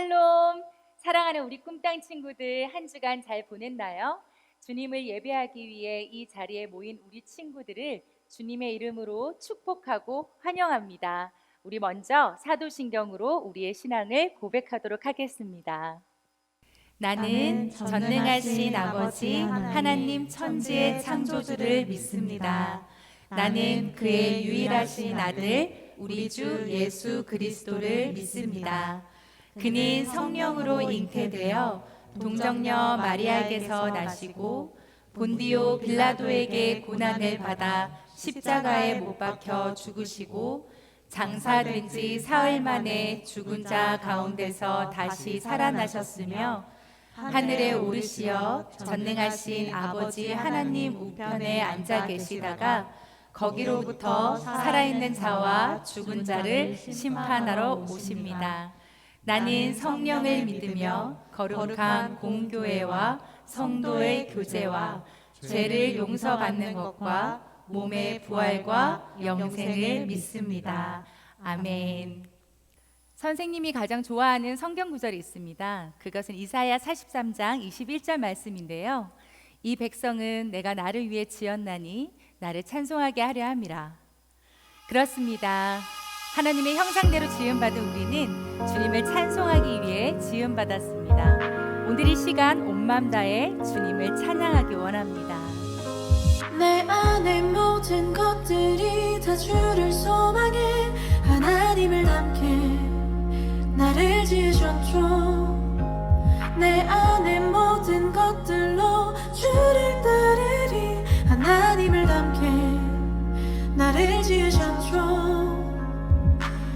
샬롬! 사랑하는 우리 꿈땅 친구들, 한 주간 잘 보냈나요? 주님을 예배하기 위해 이 자리에 모인 우리 친구들을 주님의 이름으로 축복하고 환영합니다. 우리 먼저 사도신경으로 우리의 신앙을 고백하도록 하겠습니다. 나는 전능하신 아버지 하나님 천지의 창조주를 믿습니다. 나는 그의 유일하신 아들 우리 주 예수 그리스도를 믿습니다. 그는 성령으로 잉태되어 동정녀 마리아에게서 나시고 본디오 빌라도에게 고난을 받아 십자가에 못 박혀 죽으시고 장사된 지 사흘 만에 죽은 자 가운데서 다시 살아나셨으며 하늘에 오르시어 전능하신 아버지 하나님 우편에 앉아 계시다가 거기로부터 살아있는 자와 죽은 자를 심판하러 오십니다. 나는 성령을 믿으며 거룩한 공교회와 성도의 교제와 죄를 용서받는 것과 몸의 부활과 영생을 믿습니다. 아멘. 선생님이 가장 좋아하는 성경 구절이 있습니다. 그것은 이사야 43장 21절 말씀인데요. 이 백성은 내가 나를 위해 지었나니 나를 찬송하게 하려 함이라. 그렇습니다. 하나님의 형상대로 지음받은 우리는 주님을 찬송하기 위해 지음받았습니다. 오늘 이 시간 온 맘 다해 주님을 찬양하기 원합니다. 내 안의 모든 것들이 다 주를 소망해 하나님을 닮게 나를 지으셨죠. 내 안의 모든 것들로 주를 따르리 하나님을 닮게 나를 지으셨죠.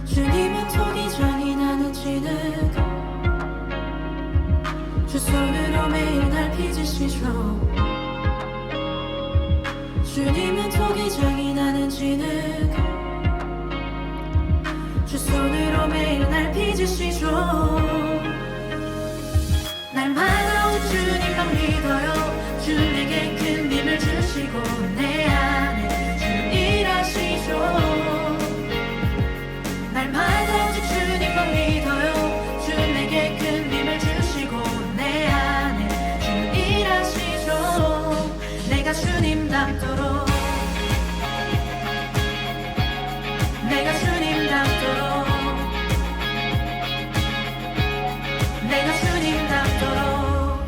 주님은 토기장이 나는 진흙 주 손으로 매일 날 빚으시죠. 주님은 토기장이 나는 진흙 주 손으로 매일 날 빚으시죠. 날마다 오직 주님만 믿어요. 주 내게 큰 힘을 주시고 내 안에 주 일하시죠. 날마다 오직 주님만 믿어요. 주 내게 큰 힘을 주시고 내 안에 주 일하시죠. 내가 주님 닮도록 내가 주님 닮도록 내가 주님 닮도록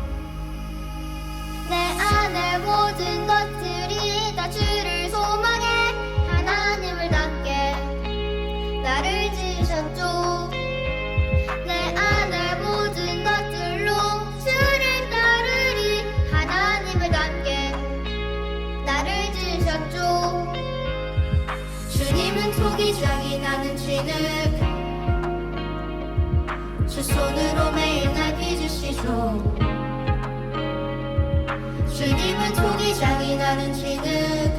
내 안의 모든 것들이 다 주를 소망해 하나님을 닮게 나를 지으셨죠. 내 안의 모든 것들로 주를 따르리 하나님을 닮게 나를 지으셨죠. 주님은 토기장이 나는 진흙 주 손으로 매일 날 빚으시죠. 주님은 토기장이 나는 진흙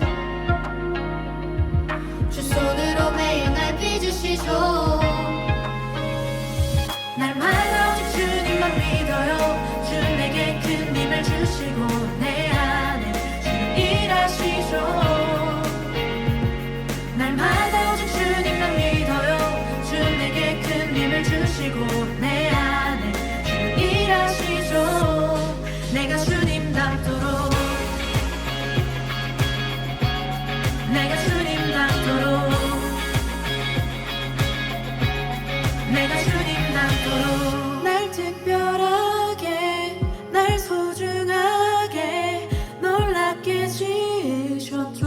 주 손으로 매일 날 빚으시죠. 날마다 오직 주님만 믿어요. 주 내게 큰 힘을 주시고 내 안에 주 일하시죠. 날마다 오직 주님만 믿어요. 주 내게 큰 힘을 주시고 내 안에 주 일하시죠. 내가 주님 닮도록 내가 주님 닮도록 내가 주님 닮도록 날 특별하게 날 소중하게 놀랍게 지으셨죠.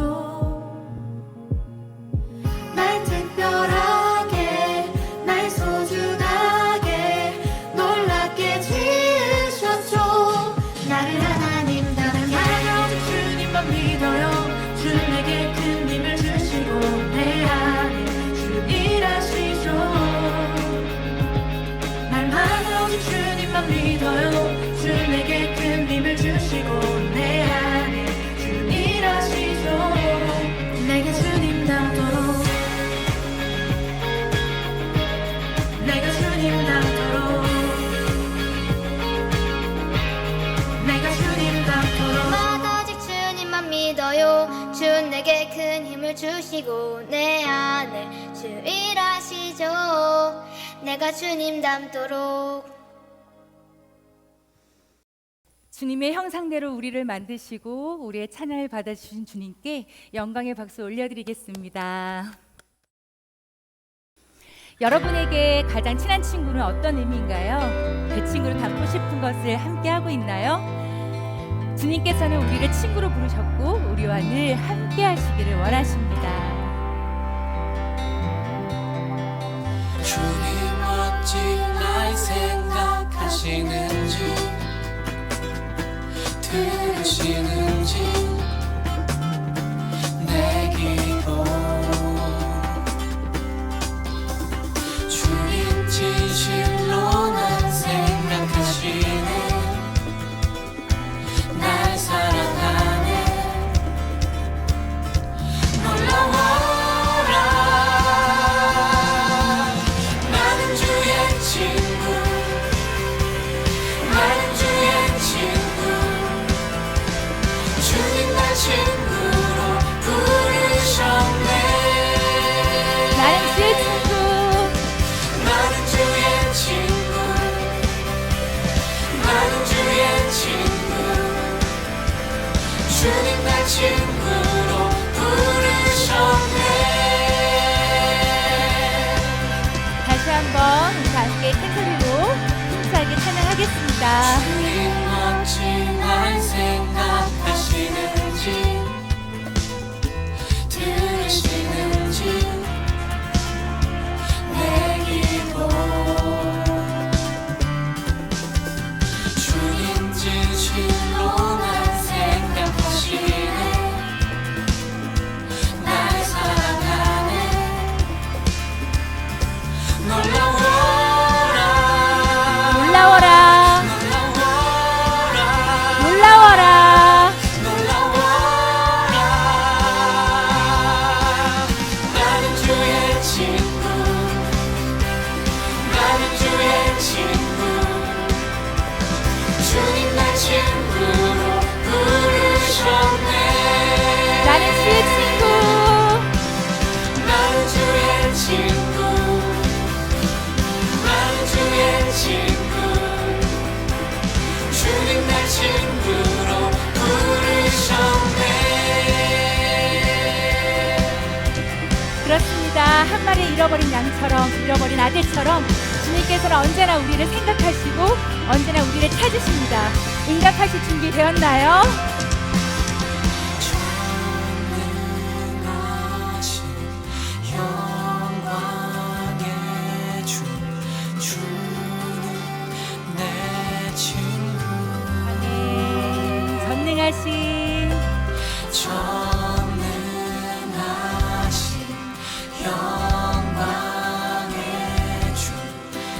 날 특별하게 날 소중하게 놀랍게 지으셨죠. 나를 하나님 닮게 오직 주님만 믿어요. 주 내게 큰 힘을 주시고 내 안에 주 일하시죠. 날마다 오직 주님만 믿어요. 주 내게 큰 힘을 주시고 내 안에 주 일하시죠. 내가 주님 닮도록 내가 주님 닮도록 내가 주님 닮도록 날마다 오직 주님만 믿어요. 주 내게 큰 힘을 주시고 내 안에 주 일하시죠. 내가 주님 닮도록 주님의 형상대로 우리를 만드시고 우리의 찬양을 받아주신 주님께 영광의 박수 올려드리겠습니다. 여러분에게 가장 친한 친구는 어떤 의미인가요? 그 친구를 닮고 싶은 것을 함께 하고 있나요? 주님께서는 우리를 친구로 부르셨고 우리와 늘 함께 하시기를 원하십니다. 주님 어찌 날 생각하시는지 들으시는지 내 기도 주님 진실로 날 생각하시네 날 사랑하네 놀라워라 나는 주의 친구 나는 주의 친구 주님 날 친구로 부르셨네 나는 주의 친구 나는 주의 친구 나는 주의 친구 주님 날 친구로 부르셨네 다시 한번 우리 함께 큰 소리로 힘차게 찬양하겠습니다. 주님 어찌 날 생각하시는지 들으시는지 내 기도 주님 진실로 날 생각하시네 날 사랑하네 놀라워라 놀라워라 놀라워라 나는 주의 친구 나는 주의 친구 주님 날 친구로 부르셨네 나는 주의 친구 나는 주의 친구 나는 주의 친구 주님 날 친구로 부르셨네 그렇습니다. 한 마리 잃어버린 양처럼 잃어버린 아들처럼 주님께서는 언제나 우리를 생각하시고 언제나 우리를 찾으십니다. 응답하실 준비 되었나요? 전능하신 영광의 주 주는 내 친구 아멘. 전능하신 전능하신 영광의 주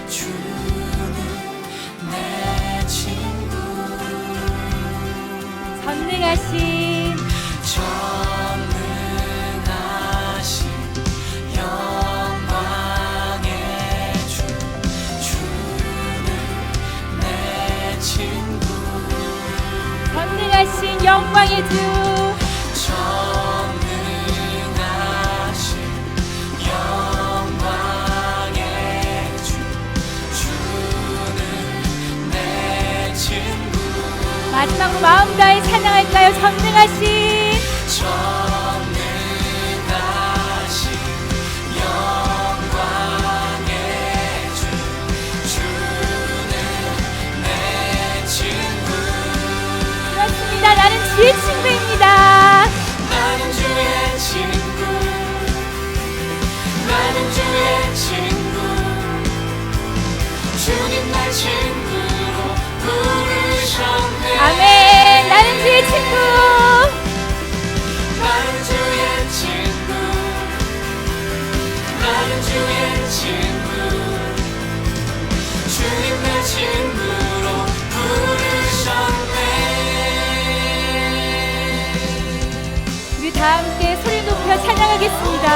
주는 내 친구 전능하신 전능하신 영광의 주 주는 내 친구 전능하신 영광의 주 전능하신 영광의 주 주는 내 친구 마지막으로 마음 다해 찬양할까요? 전능하신 전능하신 영광의 주 주는 내 친구 그렇습니다. 나는 주의 친구입니다. 나는 주의 친구 나는 주의 친구 주님 날 친구로 부르셨네 아멘. 나는 주의 친구 나는 주의 친구 나는 주의 친구 주님 날 친구로 부르셨네 우리 다 함께 소리 높여 찬양하겠습니다.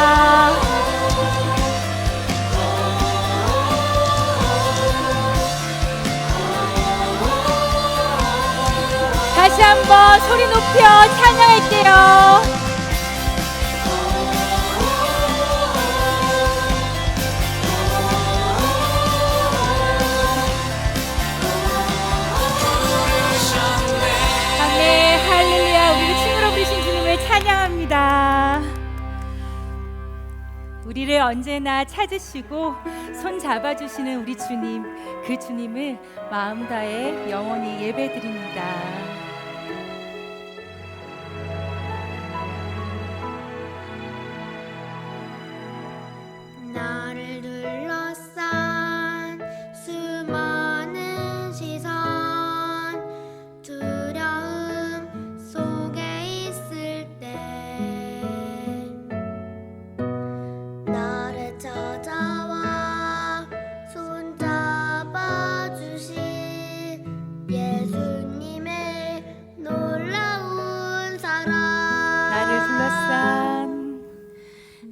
다시 한번 소리 높여 찬양할게요. 부르셨네 우리를 언제나 찾으시고 손 잡아주시는 우리 주님, 그 주님을 마음 다해 영원히 예배드립니다. 나를 둘러싼 수많은 시선, 두려움 속에 있을 때 나를 찾아와 손잡아 주신 예수님의 놀라운 사랑.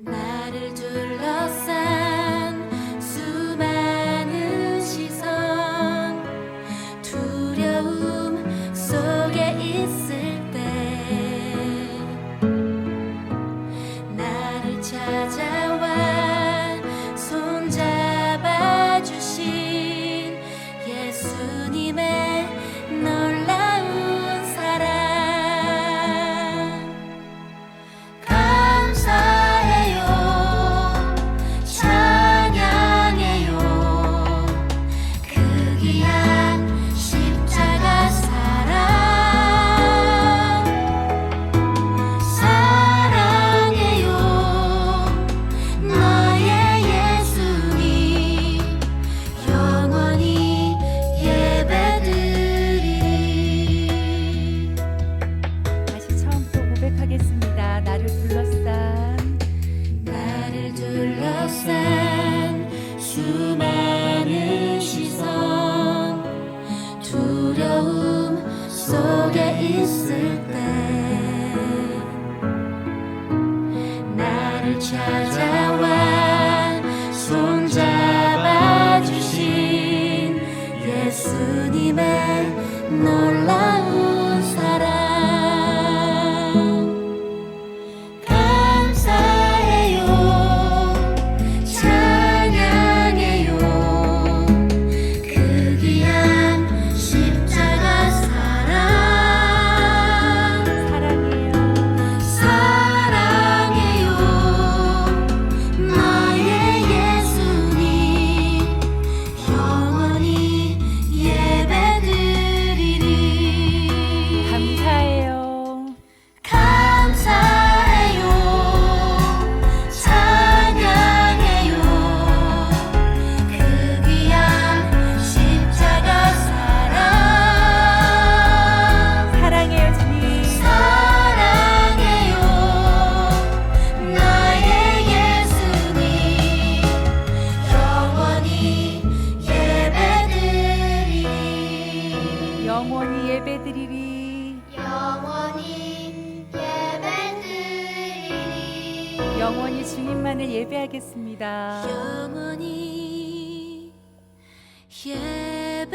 나를 둘러싼 수많은 시선, 두려움 속에 있을 때 나를 찾아와 손잡아 주신 예수님의 놀라운 사랑. 감사해요, 찬양해요, 그 귀한 십자가 사랑. 사랑해요, 나의 예수님, 영원히 예배드리리. 다시 처음부터 고백하겠습니다. 나를 둘러싼 수많은 시선, 두려움 속에 있을 때 나를 찾아와 손잡아 주신 예수님의 놀라운 사랑. 감사해요, 찬양해요, 그 귀한 십자가 사랑. 사랑해요, 나의 예수님, 영원히 예배드리리. 감사해요. 감사해요, 찬양해요, 그 귀한 십자가 사랑. 사랑해요, 주님. 사랑해요, 나의 예수님, 영원히 예배드리리. 영원히 예배드리리. 영원히 예배드리리. 영원히 주님만을 예배하겠습니다. 영원히 예배드리리.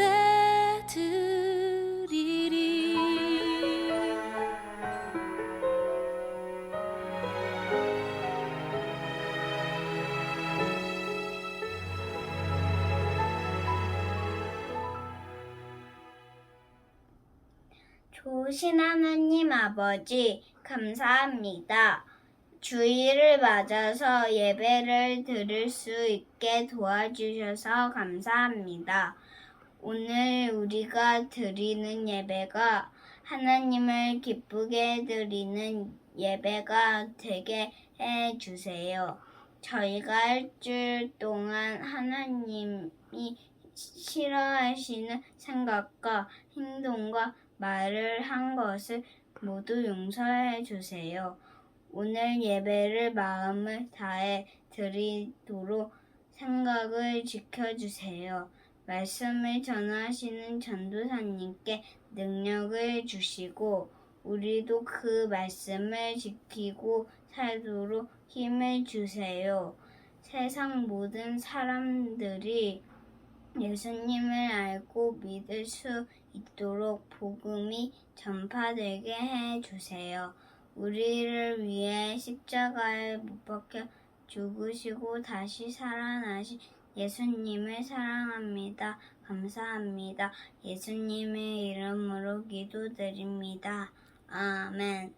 좋으신 하나님 아버지, 감사합니다. 주일을 맞아서 예배를 드릴 수 있게 도와주셔서 감사합니다. 오늘 우리가 드리는 예배가 하나님을 기쁘게 드리는 예배가 되게 해주세요. 저희가 일주일 동안 하나님이 싫어하시는 생각과 행동과 말을 한 것을 모두 용서해 주세요. 오늘 예배를 마음을 다해 드리도록 생각을 지켜주세요. 말씀을 전하시는 전도사님께 능력을 주시고 우리도 그 말씀을 지키고 살도록 힘을 주세요. 세상 모든 사람들이 예수님을 알고 믿을 수 있도록 복음이 전파되게 해주세요. 우리를 위해 십자가에 못 박혀 죽으시고 다시 살아나신 예수님을 사랑합니다. 감사합니다. 예수님의 이름으로 기도드립니다. 아멘.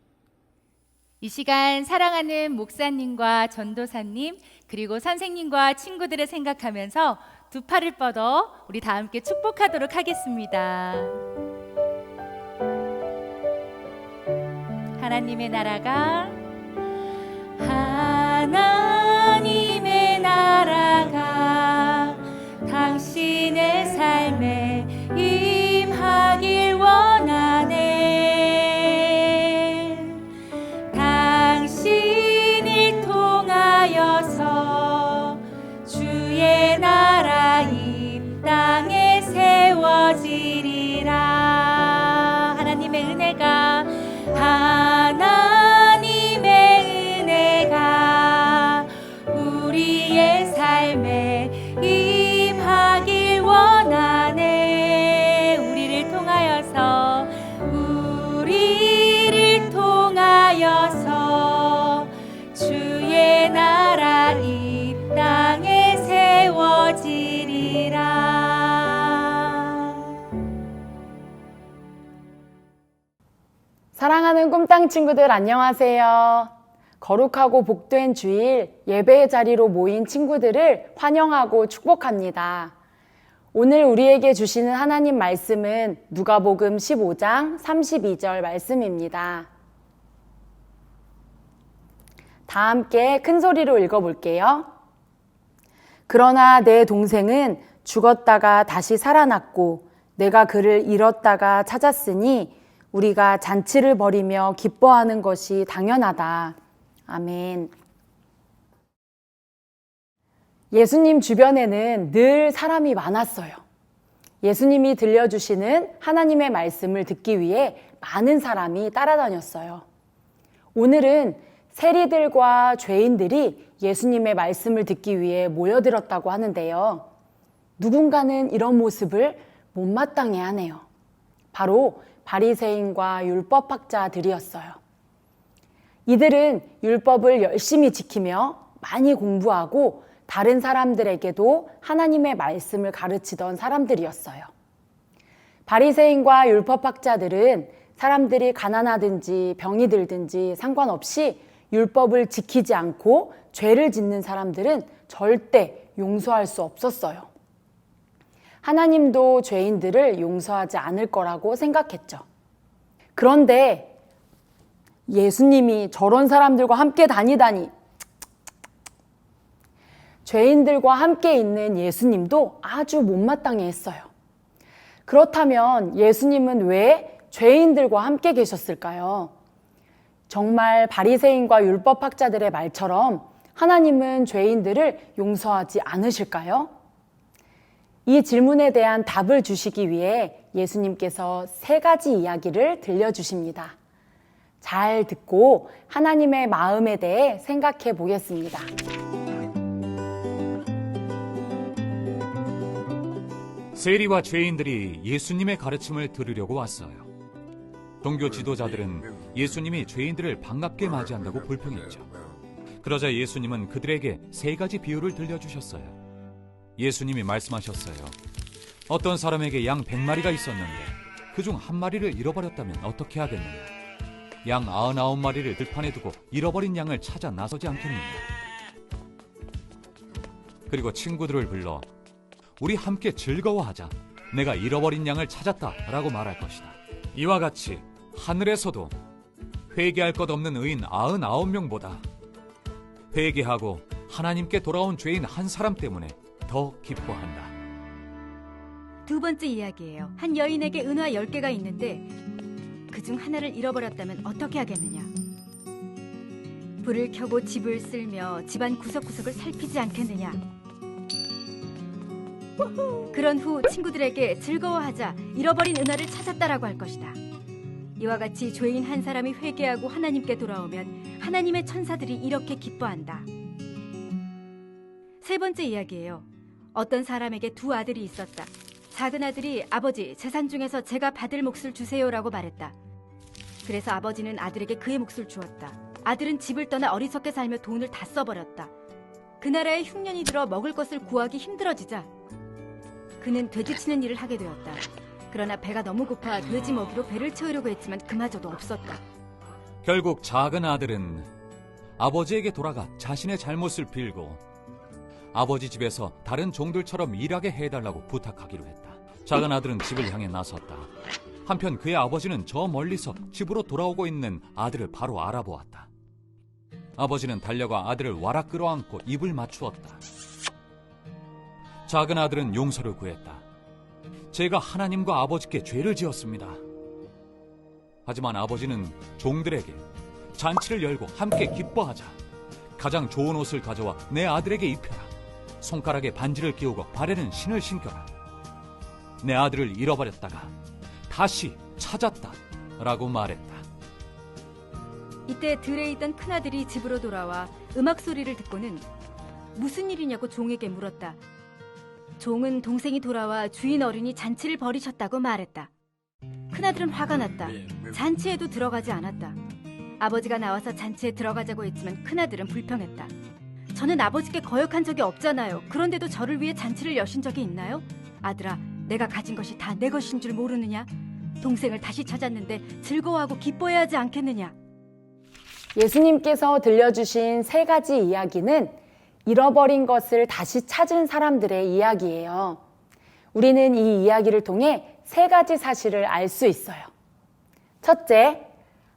이 시간 사랑하는 목사님과 전도사님 그리고 선생님과 친구들을 생각하면서 두 팔을 뻗어 우리 다 함께 축복하도록 하겠습니다. 하나님의 나라가 하나님의 나라가 당신의 삶에 임하길 원하네. 당신을 통하여서 주의 나라 이 땅에 세워지리라. 하나님의 은혜가 하나님의 은혜가 우리의 삶에 임하길 원하네. 우리를 통하여서 주의 나라 이 땅에 세워지리라. 사랑하는 꿈땅 친구들 안녕하세요. 거룩하고 복된 주일 예배의 자리로 모인 친구들을 환영하고 축복합니다. 오늘 우리에게 주시는 하나님 말씀은 누가복음 15장 32절 말씀입니다. 다 함께 큰 소리로 읽어볼게요. 그러나 내 동생은 죽었다가 다시 살아났고 내가 그를 잃었다가 찾았으니 우리가 잔치를 벌이며 기뻐하는 것이 당연하다. 아멘. 예수님 주변에는 늘 사람이 많았어요. 예수님이 들려주시는 하나님의 말씀을 듣기 위해 많은 사람이 따라다녔어요. 오늘은 세리들과 죄인들이 예수님의 말씀을 듣기 위해 모여들었다고 하는데요. 누군가는 이런 모습을 못마땅해 하네요. 바로 바리새인과 율법학자들이었어요. 이들은 율법을 열심히 지키며 많이 공부하고 다른 사람들에게도 하나님의 말씀을 가르치던 사람들이었어요. 바리새인과 율법학자들은 사람들이 가난하든지 병이 들든지 상관없이 율법을 지키지 않고 죄를 짓는 사람들은 절대 용서할 수 없었어요. 하나님도 죄인들을 용서하지 않을 거라고 생각했죠. 그런데 예수님이 저런 사람들과 함께 다니다니, 죄인들과 함께 있는 예수님도 아주 못마땅해 했어요. 그렇다면 예수님은 왜 죄인들과 함께 계셨을까요? 정말 바리새인과 율법학자들의 말처럼 하나님은 죄인들을 용서하지 않으실까요? 이 질문에 대한 답을 주시기 위해 예수님께서 3가지 이야기를 들려주십니다. 잘 듣고 하나님의 마음에 대해 생각해 보겠습니다. 세리와 죄인들이 예수님의 가르침을 들으려고 왔어요. 종교 지도자들은 예수님이 죄인들을 반갑게 맞이한다고 불평했죠. 그러자 예수님은 그들에게 3가지 비유를 들려주셨어요. 예수님이 말씀하셨어요. 어떤 사람에게 양 100마리가 있었는데 그중 1마리를 잃어버렸다면 어떻게 하겠느냐? 양 99마리를 들판에 두고 잃어버린 양을 찾아 나서지 않겠느냐? 그리고 친구들을 불러 우리 함께 즐거워하자. 내가 잃어버린 양을 찾았다 라고 말할 것이다. 이와 같이 하늘에서도 회개할 것 없는 의인 99명보다 회개하고 하나님께 돌아온 죄인 한 사람 때문에 더 기뻐한다. 2번째 이야기예요. 한 여인에게 은화 10개가 있는데 그중 하나를 잃어버렸다면 어떻게 하겠느냐? 불을 켜고 집을 쓸며 집안 구석구석을 살피지 않겠느냐? 그런 후 친구들에게 즐거워하자, 잃어버린 은화를 찾았다라고 할 것이다. 이와 같이 죄인 한 사람이 회개하고 하나님께 돌아오면 하나님의 천사들이 이렇게 기뻐한다. 3번째 이야기예요. 어떤 사람에게 2 아들이 있었다. 작은 아들이 아버지, 재산 중에서 제가 받을 몫을 주세요라고 말했다. 그래서 아버지는 아들에게 그의 몫을 주었다. 아들은 집을 떠나 어리석게 살며 돈을 다 써버렸다. 그 나라에 흉년이 들어 먹을 것을 구하기 힘들어지자 그는 돼지치는 일을 하게 되었다. 그러나 배가 너무 고파 돼지 먹이로 배를 채우려고 했지만 그마저도 없었다. 결국 작은 아들은 아버지에게 돌아가 자신의 잘못을 빌고 아버지 집에서 다른 종들처럼 일하게 해달라고 부탁하기로 했다. 작은 아들은 집을 향해 나섰다. 한편 그의 아버지는 저 멀리서 집으로 돌아오고 있는 아들을 바로 알아보았다. 아버지는 달려가 아들을 와락 끌어안고 입을 맞추었다. 작은 아들은 용서를 구했다. 제가 하나님과 아버지께 죄를 지었습니다. 하지만 아버지는 종들에게 잔치를 열고 함께 기뻐하자. 가장 좋은 옷을 가져와 내 아들에게 입혀라. 손가락에 반지를 끼우고 발에는 신을 신겨라. 내 아들을 잃어버렸다가 다시 찾았다 라고 말했다. 이때 들에 있던 큰아들이 집으로 돌아와 음악 소리를 듣고는 무슨 일이냐고 종에게 물었다. 종은 동생이 돌아와 주인 어른이 잔치를 벌이셨다고 말했다. 큰아들은 화가 났다. 잔치에도 들어가지 않았다. 아버지가 나와서 잔치에 들어가자고 했지만 큰아들은 불평했다. 저는 아버지께 거역한 적이 없잖아요. 그런데도 저를 위해 잔치를 여신 적이 있나요? 아들아, 내가 가진 것이 다 내 것인 줄 모르느냐? 동생을 다시 찾았는데 즐거워하고 기뻐해야 하지 않겠느냐? 예수님께서 들려주신 세 가지 이야기는 잃어버린 것을 다시 찾은 사람들의 이야기예요. 우리는 이 이야기를 통해 세 가지 사실을 알 수 있어요. 첫째,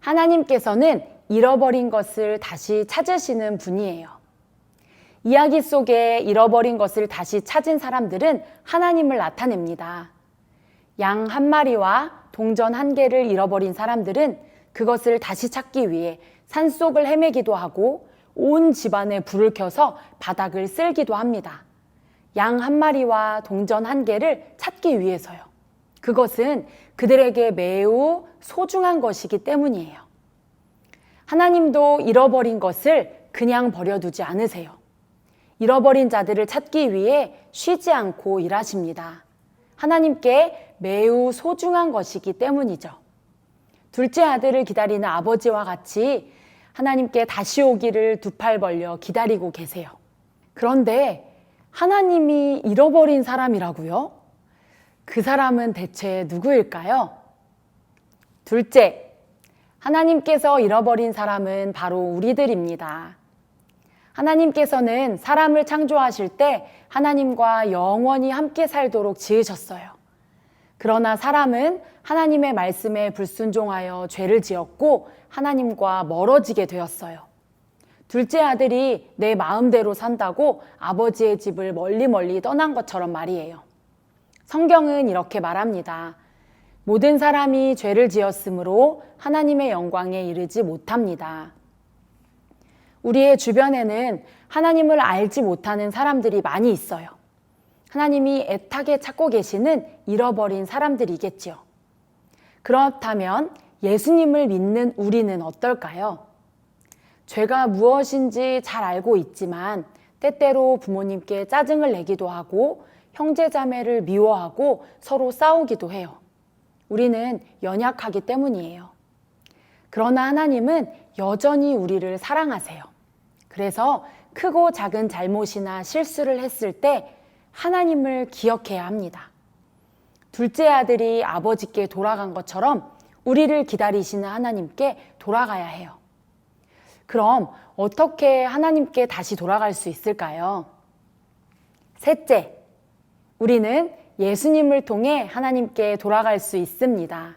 하나님께서는 잃어버린 것을 다시 찾으시는 분이에요. 이야기 속에 잃어버린 것을 다시 찾은 사람들은 하나님을 나타냅니다. 양 한 마리와 동전 한 개를 잃어버린 사람들은 그것을 다시 찾기 위해 산속을 헤매기도 하고 온 집안에 불을 켜서 바닥을 쓸기도 합니다. 양 한 마리와 동전 한 개를 찾기 위해서요. 그것은 그들에게 매우 소중한 것이기 때문이에요. 하나님도 잃어버린 것을 그냥 버려두지 않으세요. 잃어버린 자들을 찾기 위해 쉬지 않고 일하십니다. 하나님께 매우 소중한 것이기 때문이죠. 둘째 아들을 기다리는 아버지와 같이 하나님께 다시 오기를 두 팔 벌려 기다리고 계세요. 그런데 하나님이 잃어버린 사람이라고요? 그 사람은 대체 누구일까요? 둘째, 하나님께서 잃어버린 사람은 바로 우리들입니다. 하나님께서는 사람을 창조하실 때 하나님과 영원히 함께 살도록 지으셨어요. 그러나 사람은 하나님의 말씀에 불순종하여 죄를 지었고 하나님과 멀어지게 되었어요. 둘째 아들이 내 마음대로 산다고 아버지의 집을 멀리 떠난 것처럼 말이에요. 성경은 이렇게 말합니다. 모든 사람이 죄를 지었으므로 하나님의 영광에 이르지 못합니다. 우리의 주변에는 하나님을 알지 못하는 사람들이 많이 있어요. 하나님이 애타게 찾고 계시는 잃어버린 사람들이겠지요. 그렇다면 예수님을 믿는 우리는 어떨까요? 죄가 무엇인지 잘 알고 있지만 때때로 부모님께 짜증을 내기도 하고 형제자매를 미워하고 서로 싸우기도 해요. 우리는 연약하기 때문이에요. 그러나 하나님은 여전히 우리를 사랑하세요. 그래서 크고 작은 잘못이나 실수를 했을 때 하나님을 기억해야 합니다. 둘째 아들이 아버지께 돌아간 것처럼 우리를 기다리시는 하나님께 돌아가야 해요. 그럼 어떻게 하나님께 다시 돌아갈 수 있을까요? 셋째, 우리는 예수님을 통해 하나님께 돌아갈 수 있습니다.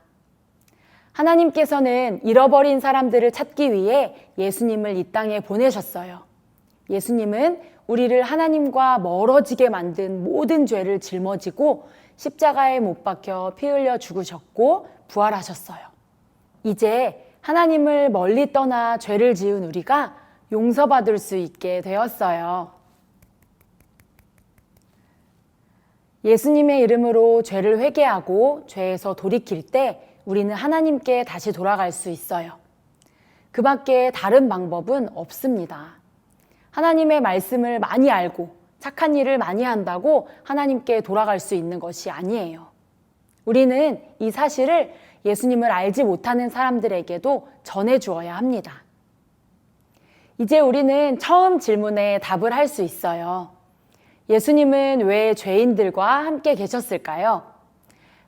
하나님께서는 잃어버린 사람들을 찾기 위해 예수님을 이 땅에 보내셨어요. 예수님은 우리를 하나님과 멀어지게 만든 모든 죄를 짊어지고 십자가에 못 박혀 피 흘려 죽으셨고 부활하셨어요. 이제 하나님을 멀리 떠나 죄를 지은 우리가 용서받을 수 있게 되었어요. 예수님의 이름으로 죄를 회개하고 죄에서 돌이킬 때 우리는 하나님께 다시 돌아갈 수 있어요. 그 밖에 다른 방법은 없습니다. 하나님의 말씀을 많이 알고 착한 일을 많이 한다고 하나님께 돌아갈 수 있는 것이 아니에요. 우리는 이 사실을 예수님을 알지 못하는 사람들에게도 전해주어야 합니다. 이제 우리는 처음 질문에 답을 할 수 있어요. 예수님은 왜 죄인들과 함께 계셨을까요?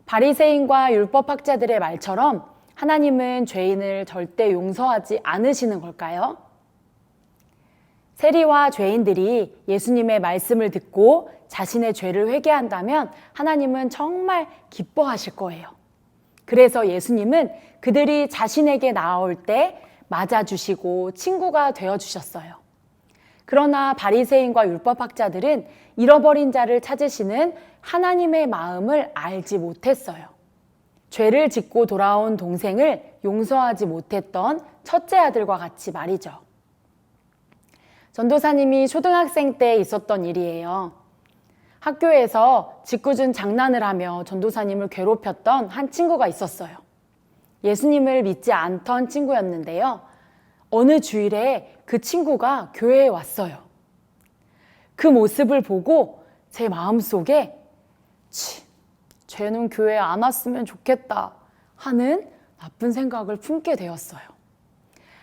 바리새인과 율법학자들의 말처럼 하나님은 죄인을 절대 용서하지 않으시는 걸까요? 세리와 죄인들이 예수님의 말씀을 듣고 자신의 죄를 회개한다면 하나님은 정말 기뻐하실 거예요. 그래서 예수님은 그들이 자신에게 나아올 때 맞아주시고 친구가 되어주셨어요. 그러나 바리새인과 율법학자들은 잃어버린 자를 찾으시는 하나님의 마음을 알지 못했어요. 죄를 짓고 돌아온 동생을 용서하지 못했던 첫째 아들과 같이 말이죠. 전도사님이 초등학생 때 있었던 일이에요. 학교에서 짓궂은 장난을 하며 전도사님을 괴롭혔던 한 친구가 있었어요. 예수님을 믿지 않던 친구였는데요. 어느 주일에 그 친구가 교회에 왔어요. 그 모습을 보고 제 마음속에 쟤는 교회에 안 왔으면 좋겠다 하는 나쁜 생각을 품게 되었어요.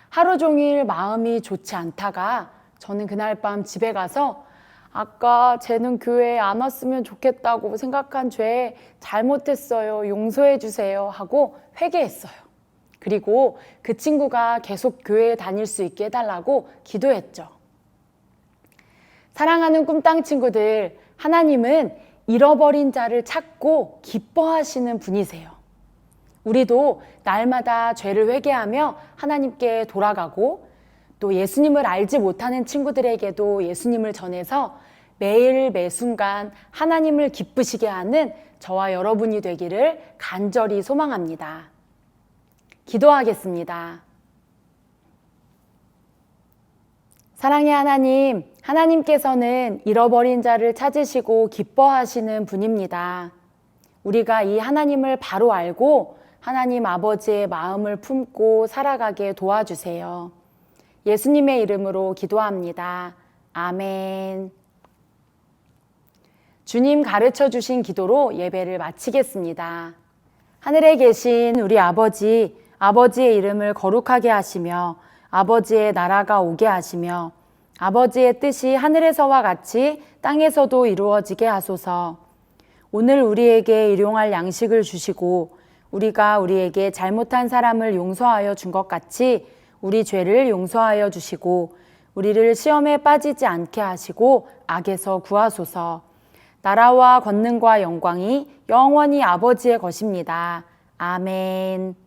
하루 종일 마음이 좋지 않다가 저는 그날 밤 집에 가서 아까 쟤는 교회에 안 왔으면 좋겠다고 생각한 죄 잘못했어요. 용서해 주세요 하고 회개했어요. 그리고 그 친구가 계속 교회에 다닐 수 있게 해달라고 기도했죠. 사랑하는 꿈땅 친구들, 하나님은 잃어버린 자를 찾고 기뻐하시는 분이세요. 우리도 날마다 죄를 회개하며 하나님께 돌아가고 또 예수님을 알지 못하는 친구들에게도 예수님을 전해서 매일 매순간 하나님을 기쁘시게 하는 저와 여러분이 되기를 간절히 소망합니다. 기도하겠습니다. 사랑의 하나님, 하나님께서는 잃어버린 자를 찾으시고 기뻐하시는 분입니다. 우리가 이 하나님을 바로 알고 하나님 아버지의 마음을 품고 살아가게 도와주세요. 예수님의 이름으로 기도합니다. 아멘. 주님 가르쳐 주신 기도로 예배를 마치겠습니다. 하늘에 계신 우리 아버지, 아버지의 이름을 거룩하게 하시며 아버지의 나라가 오게 하시며 아버지의 뜻이 하늘에서와 같이 땅에서도 이루어지게 하소서. 오늘 우리에게 일용할 양식을 주시고 우리가 우리에게 잘못한 사람을 용서하여 준 것 같이 우리 죄를 용서하여 주시고 우리를 시험에 빠지지 않게 하시고 악에서 구하소서. 나라와 권능과 영광이 영원히 아버지의 것입니다. 아멘.